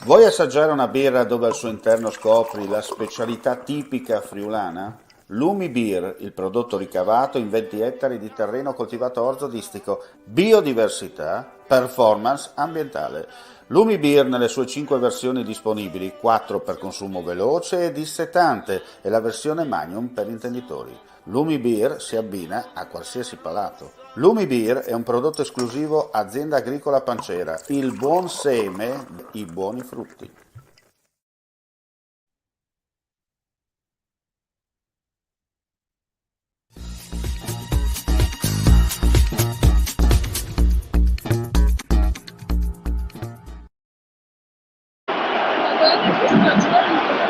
Vuoi assaggiare una birra dove al suo interno scopri la specialità tipica friulana? Lumi Beer, il prodotto ricavato in 20 ettari di terreno coltivato orzodistico, biodiversità, performance ambientale. Lumi Beer nelle sue 5 versioni disponibili, 4 per consumo veloce e dissetante e la versione Magnum per intenditori. Lumi Beer si abbina a qualsiasi palato. Lumi Beer è un prodotto esclusivo Azienda Agricola Pancera, il buon seme, i buoni frutti.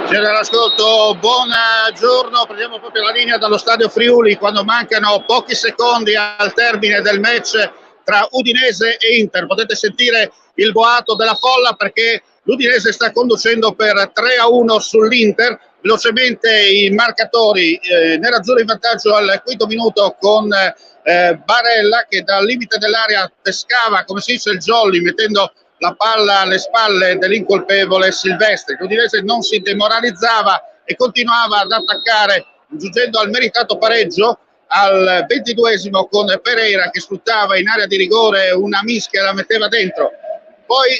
Siete all'ascolto, buongiorno, prendiamo proprio la linea dallo stadio Friuli quando mancano pochi secondi al termine del match tra Udinese e Inter. Potete sentire il boato della folla perché l'Udinese sta conducendo per 3-1 sull'Inter. Velocemente i marcatori, nerazzurro in vantaggio al quinto minuto con Barella che dal limite dell'area pescava, come si dice, il jolly, mettendo la palla alle spalle dell'incolpevole Silvestri. L'Udinese non si demoralizzava e continuava ad attaccare, giungendo al meritato pareggio al 22esimo con Pereira che sfruttava in area di rigore una mischia e la metteva dentro. Poi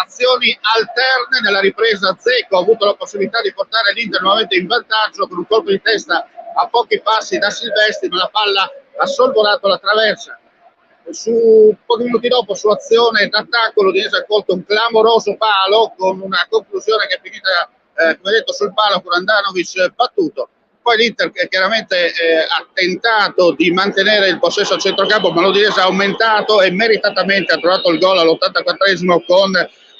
azioni alterne. Nella ripresa Zecco ha avuto la possibilità di portare l'Inter nuovamente in vantaggio con un colpo di testa a pochi passi da Silvestri, ma la palla ha sorvolato la traversa. Pochi minuti dopo, su azione d'attacco, l'Udinese ha colto un clamoroso palo con una conclusione che è finita, come detto, sul palo con Andanovic battuto. Poi l'Inter che chiaramente ha tentato di mantenere il possesso al centrocampo, ma l'Udinese ha aumentato e meritatamente ha trovato il gol all'84esimo con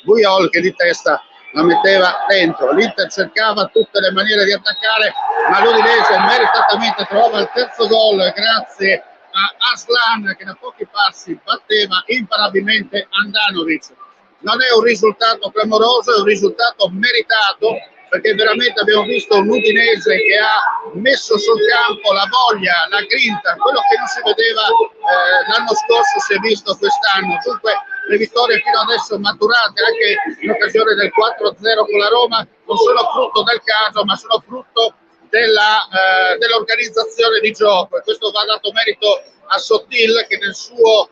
Puyol che di testa la metteva dentro. L'Inter cercava tutte le maniere di attaccare, ma l'Udinese meritatamente trovava il terzo gol grazie a Aslan che da pochi passi batteva imparabilmente Andanovic. Non è un risultato clamoroso, è un risultato meritato perché veramente abbiamo visto un Udinese che ha messo sul campo la voglia, la grinta, quello che non si vedeva l'anno scorso si è visto quest'anno. Dunque le vittorie fino adesso maturate anche in occasione del 4-0 con la Roma non sono frutto del caso ma sono frutto dell'organizzazione di gioco, e questo va dato merito a Sottil che nel suo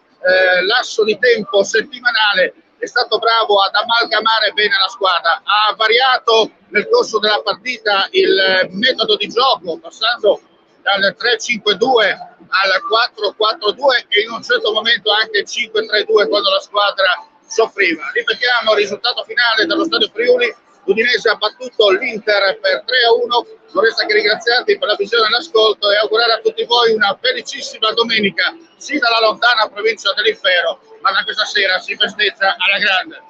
lasso di tempo settimanale è stato bravo ad amalgamare bene la squadra, ha variato nel corso della partita il metodo di gioco passando dal 3-5-2 al 4-4-2 e in un certo momento anche il 5-3-2 quando la squadra soffriva. Ripetiamo il risultato finale dallo stadio Friuli: l'Udinese ha battuto l'Inter per 3-1. Non resta che ringraziarvi per la visione e l'ascolto e augurare a tutti voi una felicissima domenica, sì dalla lontana provincia dell'Inferno, ma da questa sera si festeggia alla grande.